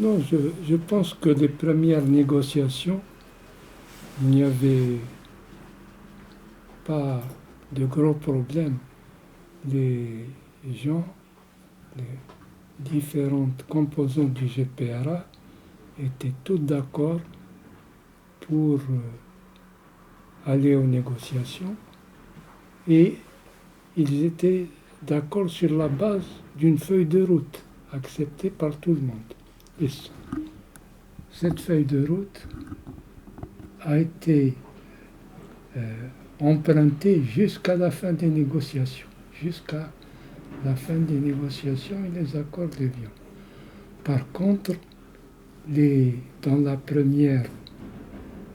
Non, je pense que les premières négociations, il n'y avait pas de gros problèmes. Les gens, les différentes composantes du GPRA étaient tous d'accord pour aller aux négociations et ils étaient d'accord sur la base d'une feuille de route acceptée par tout le monde. Et cette feuille de route a été empruntée jusqu'à la fin des négociations, jusqu'à la fin des négociations et les accords de Vienne. Par contre, dans la première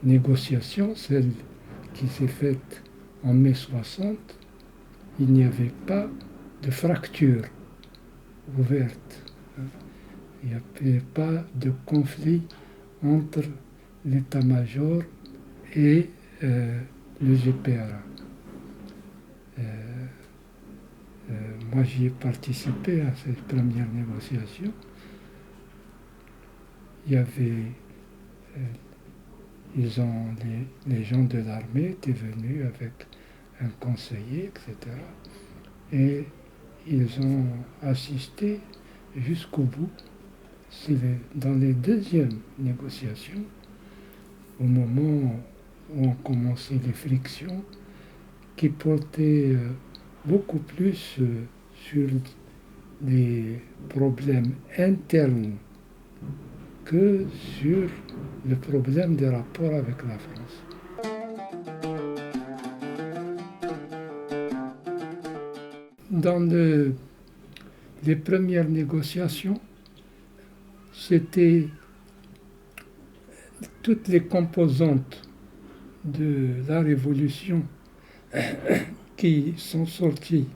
négociation, celle qui s'est faite en mai 60, il n'y avait pas de fracture ouverte. Il n'y avait pas de conflit entre l'état-major et le GPRA. Moi, j'y ai participé à ces premières négociations. Il y avait, les gens de l'armée étaient venus avec un conseiller, etc. Et ils ont assisté jusqu'au bout. C'est dans les deuxièmes négociations, au moment où ont commencé les frictions, qui portaient beaucoup plus sur des problèmes internes que sur le problème des rapports avec la France. Dans les premières négociations, c'était toutes les composantes de la révolution qui sont sorties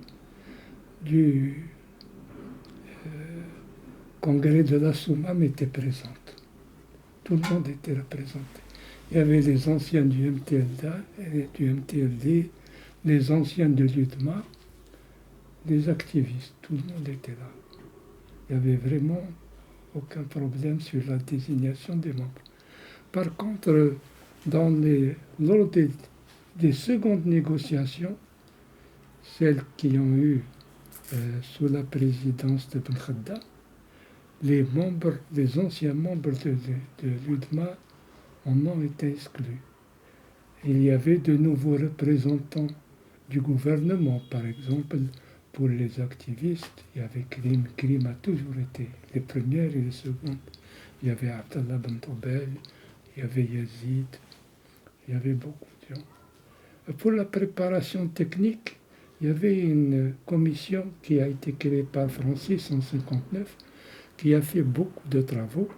du congrès de la Soumam étaient présentes. Tout le monde était représenté. Il y avait les anciens du MTLD, les anciens de l'UDMA, les activistes, tout le monde était là. Il n'y avait vraiment aucun problème sur la désignation des membres. Par contre, lors des secondes négociations, celles qui ont eu sous la présidence de Ben Khadda, les anciens membres de l'UDMA en ont été exclus. Il y avait de nouveaux représentants du gouvernement, par exemple, pour les activistes, il y avait Krim a toujours été les premières et les secondes. Il y avait Abdallah Ben Tobel, il y avait Yazid, il y avait beaucoup de gens. Pour la préparation technique, il y avait une commission qui a été créée par Francis en 1959, qui a fait beaucoup de travaux.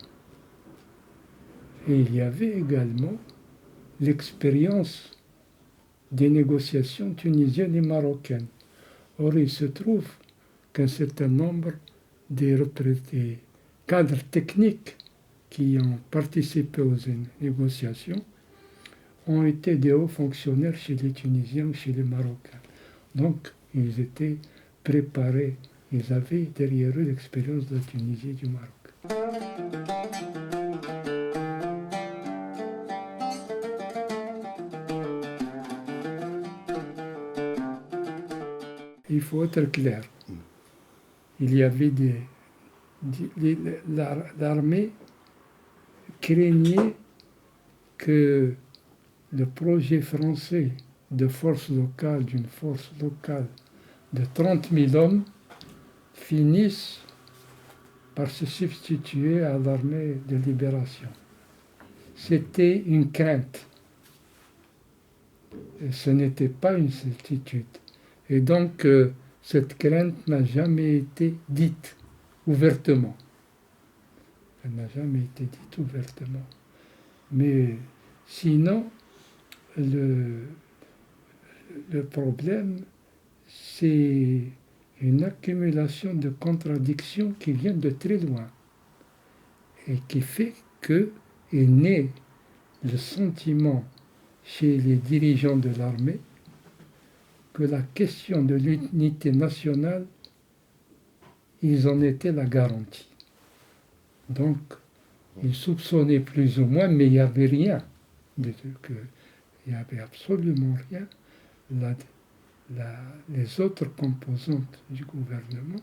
Et il y avait également l'expérience des négociations tunisiennes et marocaines. Or, il se trouve qu'un certain nombre des cadres techniques qui ont participé aux négociations ont été des hauts fonctionnaires chez les Tunisiens ou chez les Marocains. Donc, ils étaient préparés, ils avaient derrière eux l'expérience de la Tunisie et du Maroc. Il faut être clair. Il y avait l'armée craignait que le projet français de force locale, d'une force locale de 30 000 hommes, finisse par se substituer à l'armée de libération. C'était une crainte. Et ce n'était pas une certitude. Et donc, cette crainte n'a jamais été dite ouvertement. Elle n'a jamais été dite ouvertement. Mais sinon, le problème, c'est une accumulation de contradictions qui vient de très loin et qui fait que est né le sentiment chez les dirigeants de l'armée que la question de l'unité nationale, ils en étaient la garantie. Donc, Ils soupçonnaient plus ou moins, mais il n'y avait rien. Il n'y avait absolument rien. La- les autres composantes du gouvernement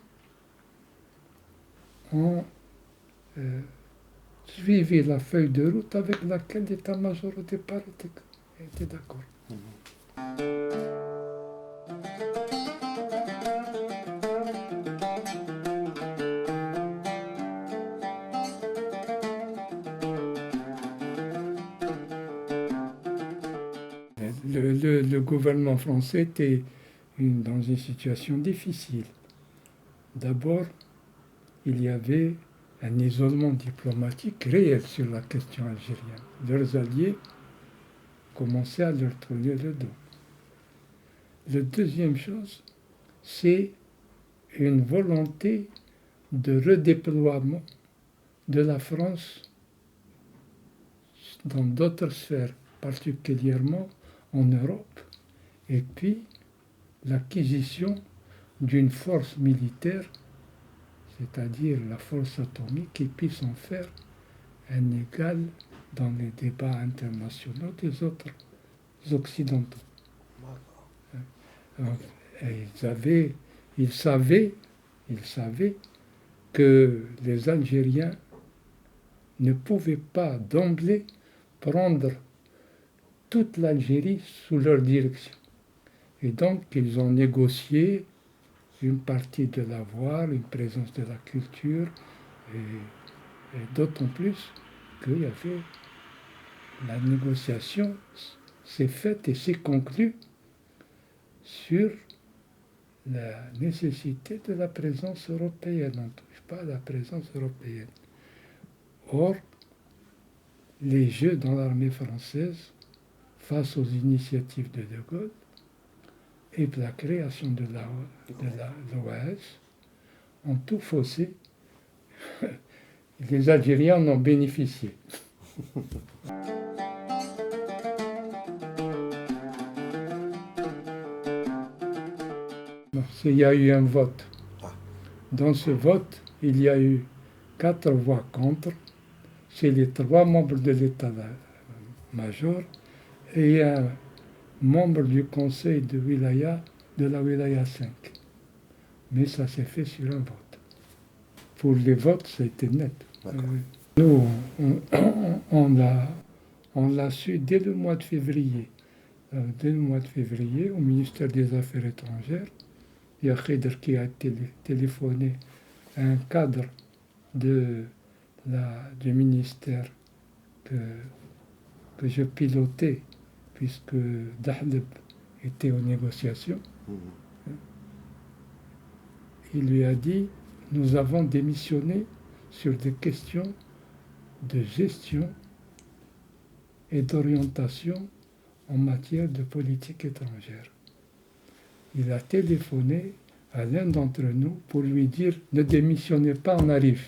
ont suivi la feuille de route avec laquelle l'état-major au départ était d'accord. Le gouvernement français était dans une situation difficile. D'abord, il y avait un isolement diplomatique réel sur la question algérienne. Leurs alliés commençaient à leur tourner le dos. La deuxième chose, c'est une volonté de redéploiement de la France dans d'autres sphères, particulièrement en Europe, et puis l'acquisition d'une force militaire, c'est-à-dire la force atomique, qui puisse en faire un égal dans les débats internationaux des autres occidentaux. Et ils savaient que les Algériens ne pouvaient pas d'emblée prendre toute l'Algérie sous leur direction. Et donc, ils ont négocié une partie de l'avoir, une présence de la culture, et d'autant plus qu'il y avait la négociation s'est faite et s'est conclue sur la nécessité de la présence européenne. On ne touche pas à la présence européenne. Or, les jeux dans l'armée française, face aux initiatives de De Gaulle, et la création de l'OAS ont tout faussé. Les Algériens en ont bénéficié. Il y a eu un vote. Dans ce vote, il y a eu 4 voix contre chez les 3 membres de l'état-major et un membre du conseil de wilaya, de la wilaya 5. Mais ça s'est fait sur un vote. Pour les votes, ça a été net. Nous, on l'a su dès le mois de février. Dès le mois de février, au ministère des Affaires étrangères, il y a Kheder qui a téléphoné à un cadre du ministère que je pilotais, puisque Dahleb était aux négociations. Il lui a dit, nous avons démissionné sur des questions de gestion et d'orientation en matière de politique étrangère. Il a téléphoné à l'un d'entre nous pour lui dire « Ne démissionnez pas, on arrive ».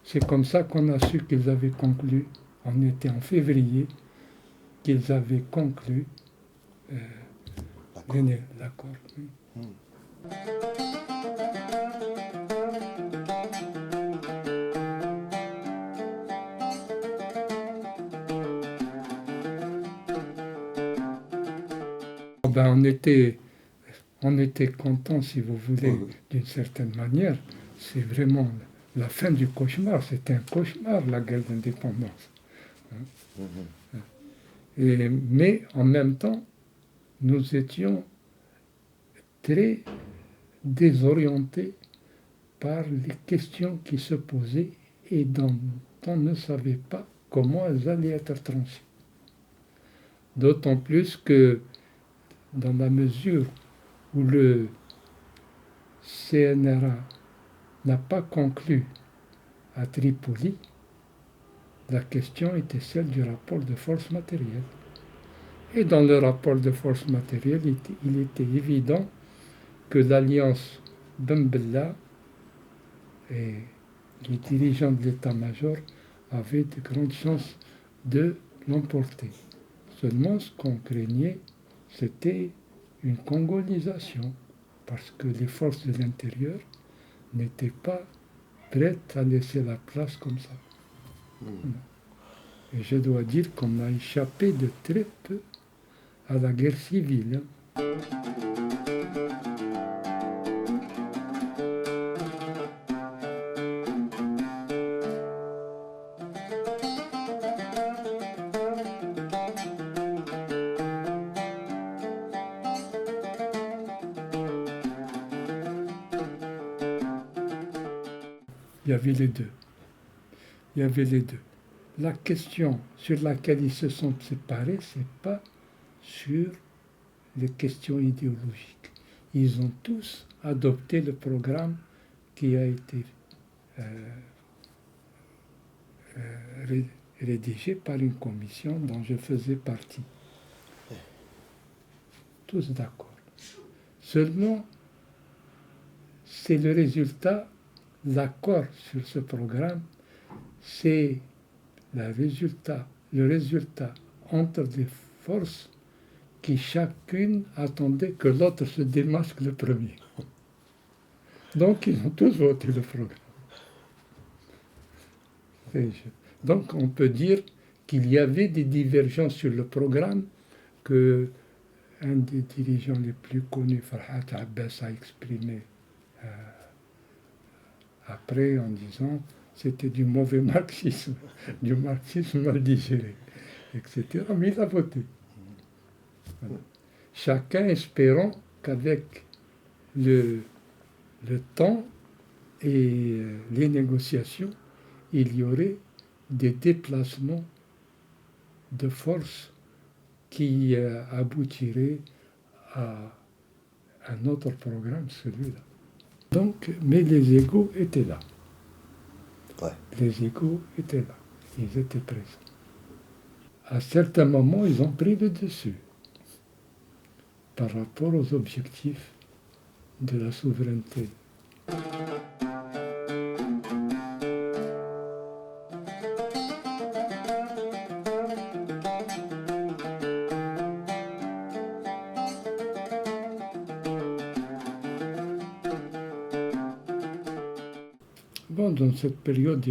C'est comme ça qu'on a su qu'ils avaient conclu, on était en février, qu'ils avaient conclu l'accord. On était content, si vous voulez, d'une certaine manière. C'est vraiment la fin du cauchemar. C'était un cauchemar, la guerre d'indépendance. Mais en même temps, nous étions très désorientés par les questions qui se posaient et dont on ne savait pas comment elles allaient être tranchées. D'autant plus que dans la mesure où le CNRA n'a pas conclu à Tripoli, la question était celle du rapport de force matérielle. Et dans le rapport de force matérielle, il était évident que l'alliance Ben Bella et les dirigeants de l'état-major avaient de grandes chances de l'emporter. Seulement, ce qu'on craignait, c'était une congolisation, parce que les forces de l'intérieur n'étaient pas prêtes à laisser la place comme ça. Et je dois dire qu'on a échappé de très peu à la guerre civile. Il y avait les deux. Il y avait les deux. La question sur laquelle ils se sont séparés, c'est pas sur les questions idéologiques. Ils ont tous adopté le programme qui a été rédigé par une commission dont je faisais partie. Tous d'accord. Seulement, c'est le résultat, l'accord sur ce programme, c'est le résultat entre des forces qui chacune attendait que l'autre se démasque le premier. Donc ils ont tous voté le programme. Donc on peut dire qu'il y avait des divergences sur le programme que un des dirigeants les plus connus, Farhat Abbas, a exprimé après en disant c'était du mauvais marxisme, du marxisme mal digéré, etc. Mais il a voté. Voilà. Chacun espérant qu'avec le temps et les négociations, il y aurait des déplacements de force qui aboutiraient à un autre programme, celui-là. Donc, mais les égos étaient là. Ouais. Les égos étaient là. Ils étaient présents. À certains moments, ils ont pris le dessus par rapport aux objectifs de la souveraineté. Bon, dans cette période,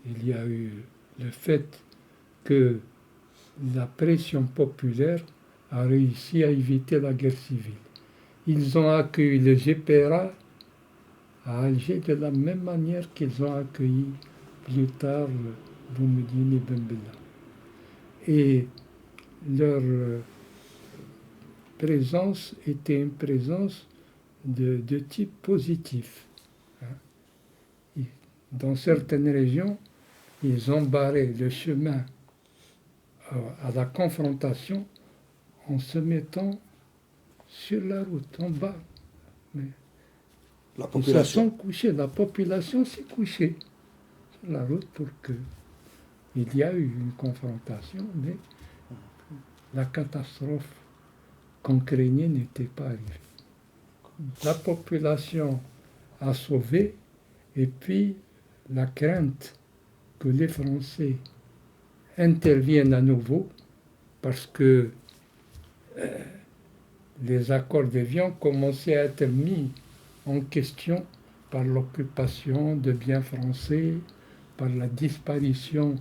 il y a eu le fait que la pression populaire a réussi à éviter la guerre civile. Ils ont accueilli le GPRA à Alger de la même manière qu'ils ont accueilli plus tard Boumediene Ben Bella. Et leur présence était une présence de type positif. Dans certaines régions, ils ont barré le chemin à la confrontation en se mettant sur la route, en bas. Mais La ils se sont population. couchés, la population s'est couchée sur la route pour que il y a eu une confrontation, mais la catastrophe qu'on craignait n'était pas arrivée. La population a sauvé, et puis la crainte que les Français interviennent à nouveau, parce que les accords d'Évian commençaient à être mis en question par l'occupation de biens français, par la disparition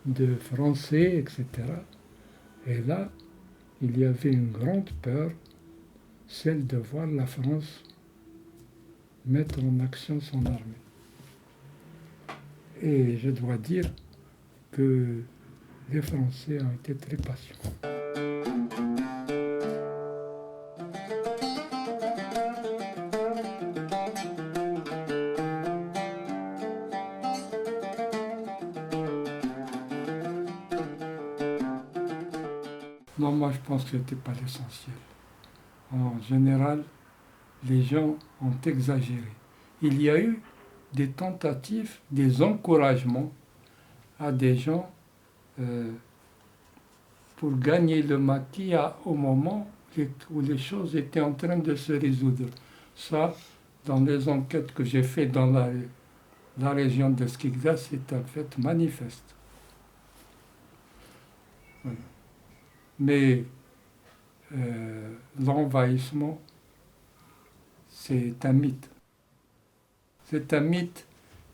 de Français, etc. Et là, il y avait une grande peur, celle de voir la France mettre en action son armée. Et je dois dire que les Français ont été très patients. Non, moi je pense que ce n'était pas l'essentiel. En général, les gens ont exagéré. Il y a eu des tentatives, des encouragements à des gens pour gagner le maquis au moment où les choses étaient en train de se résoudre. Ça, dans les enquêtes que j'ai faites dans la région de Skikda, c'est un fait manifeste. Voilà. Mais l'envahissement, c'est un mythe. C'est un mythe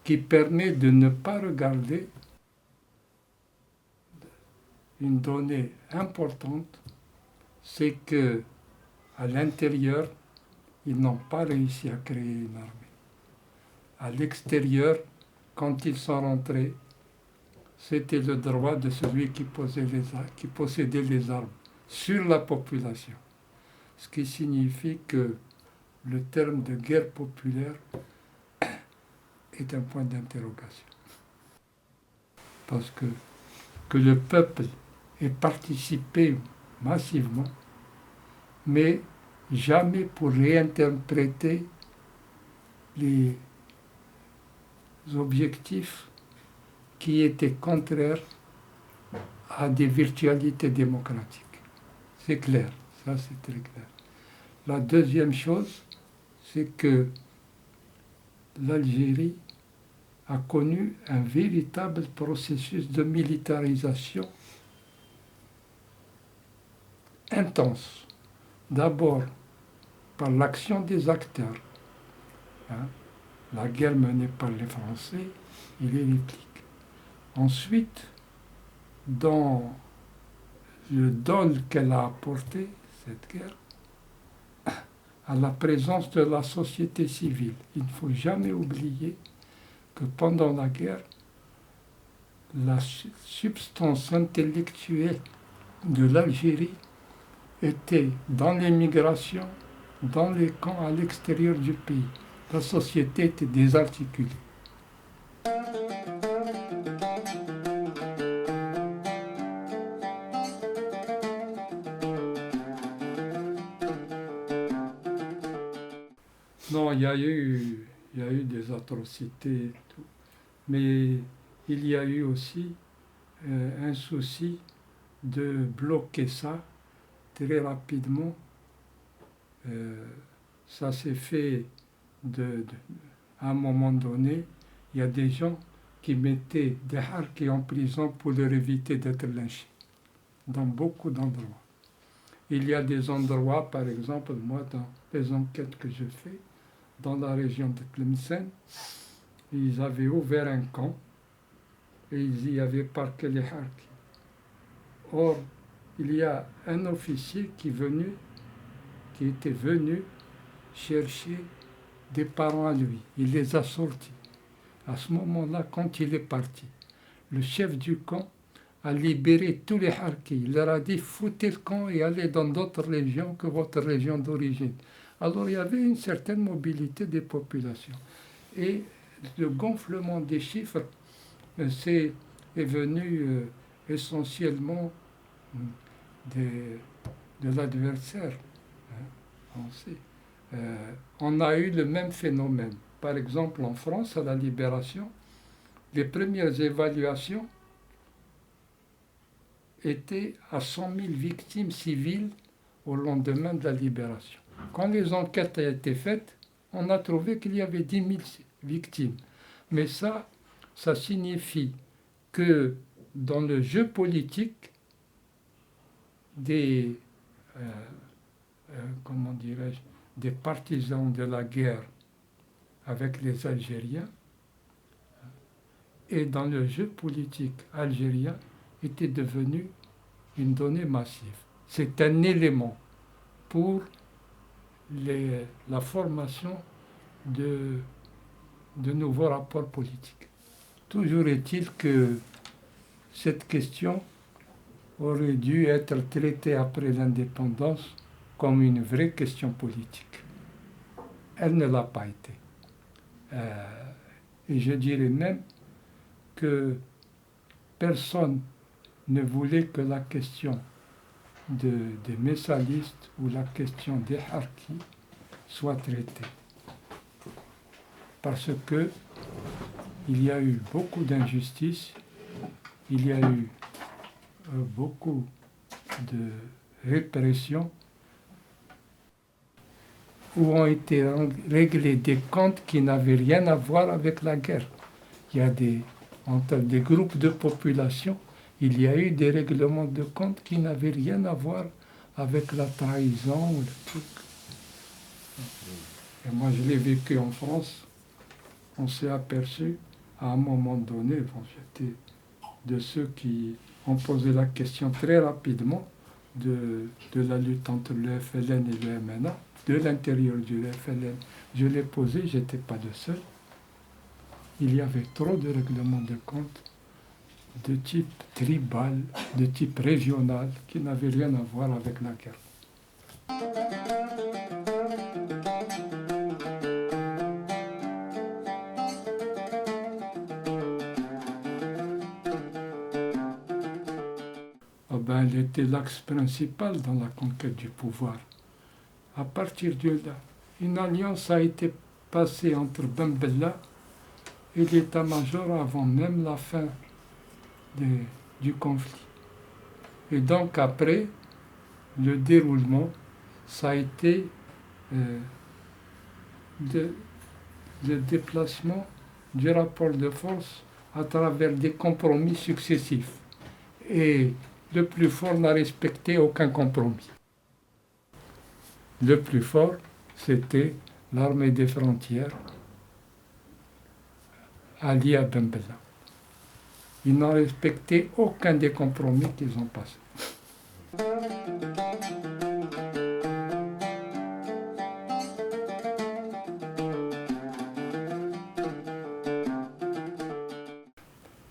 qui permet de ne pas regarder une donnée importante, c'est que à l'intérieur, ils n'ont pas réussi à créer une armée. À l'extérieur, quand ils sont rentrés, c'était le droit de celui qui possédait les armes sur la population. Ce qui signifie que le terme de guerre populaire est un point d'interrogation. Parce que le peuple ait participé massivement, mais jamais pour réinterpréter les objectifs qui étaient contraires à des virtualités démocratiques. C'est clair, ça c'est très clair. La deuxième chose, c'est que l'Algérie a connu un véritable processus de militarisation intense. D'abord par l'action des acteurs. La guerre menée par les Français et les répliques. Ensuite, dans le dol qu'elle a apporté, cette guerre, à la présence de la société civile. Il ne faut jamais oublier que pendant la guerre, la substance intellectuelle de l'Algérie était dans l'émigration, dans les camps à l'extérieur du pays. La société était désarticulée. Non, il y a eu des atrocités et tout. Mais il y a eu aussi un souci de bloquer ça très rapidement. Ça s'est fait à un moment donné. Il y a des gens qui mettaient des harkis en prison pour leur éviter d'être lynchés, dans beaucoup d'endroits. Il y a des endroits, par exemple, moi, dans les enquêtes que je fais, dans la région de Tlemcen, ils avaient ouvert un camp et ils y avaient parqué les harkis. Or, il y a un officier qui était venu chercher des parents à lui. Il les a sortis. À ce moment-là, quand il est parti, le chef du camp a libéré tous les harkis. Il leur a dit, foutez le camp et allez dans d'autres régions que votre région d'origine. Alors il y avait une certaine mobilité des populations. Et le gonflement des chiffres est venu essentiellement de l'adversaire. On a eu le même phénomène. Par exemple, en France, à la Libération, les premières évaluations étaient à 100 000 victimes civiles au lendemain de la Libération. Quand les enquêtes ont été faites, on a trouvé qu'il y avait 10 000 victimes. Mais ça signifie que dans le jeu politique, des partisans de la guerre avec les Algériens, et dans le jeu politique algérien, était devenu une donnée massive. C'est un élément pour la formation de nouveaux rapports politiques. Toujours est-il que cette question aurait dû être traitée après l'indépendance comme une vraie question politique. Elle ne l'a pas été. Et je dirais même que personne ne voulait que la question des messalistes ou la question des harkis soit traitée. Parce que il y a eu beaucoup d'injustices, il y a eu beaucoup de répression, où ont été réglés des comptes qui n'avaient rien à voir avec la guerre. Il y a entre des groupes de population, il y a eu des règlements de comptes qui n'avaient rien à voir avec la trahison ou le truc. Et moi, je l'ai vécu en France. On s'est aperçu à un moment donné, bon, j'étais de ceux qui ont posé la question très rapidement de la lutte entre le FLN et le MNA, de l'intérieur du FLN. Je l'ai posé, je n'étais pas le seul. Il y avait trop de règlements de compte de type tribal, de type régional, qui n'avaient rien à voir avec la guerre. Ah ben, elle était l'axe principal dans la conquête du pouvoir. À partir de là, une alliance a été passée entre Ben Bella et l'état-major avant même la fin du conflit. Et donc après, le déroulement, ça a été le déplacement du rapport de force à travers des compromis successifs. Et le plus fort n'a respecté aucun compromis. Le plus fort, c'était l'armée des frontières, alliée à Ben Bella. Ils n'ont respecté aucun des compromis qu'ils ont passés.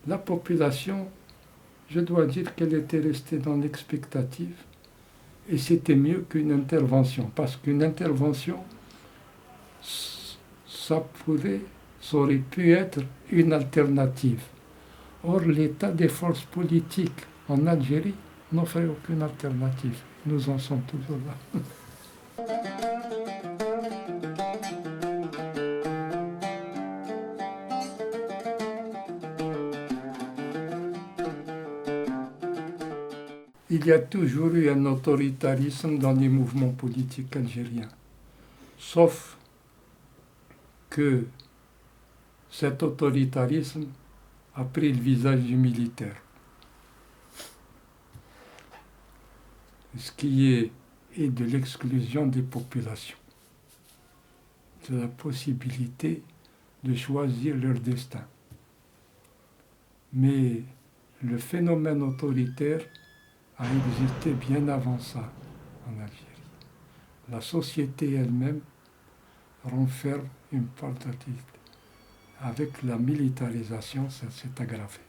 La population, je dois dire qu'elle était restée dans l'expectative et c'était mieux qu'une intervention, parce qu'une intervention, ça aurait pu être une alternative. Or, l'état des forces politiques en Algérie n'offrait aucune alternative. Nous en sommes toujours là. Il y a toujours eu un autoritarisme dans les mouvements politiques algériens. Sauf que cet autoritarisme a pris le visage du militaire. Ce qui est de l'exclusion des populations, de la possibilité de choisir leur destin. Mais le phénomène autoritaire a existé bien avant ça en Algérie. La société elle-même renferme une part d'activité. Avec la militarisation, ça s'est aggravé.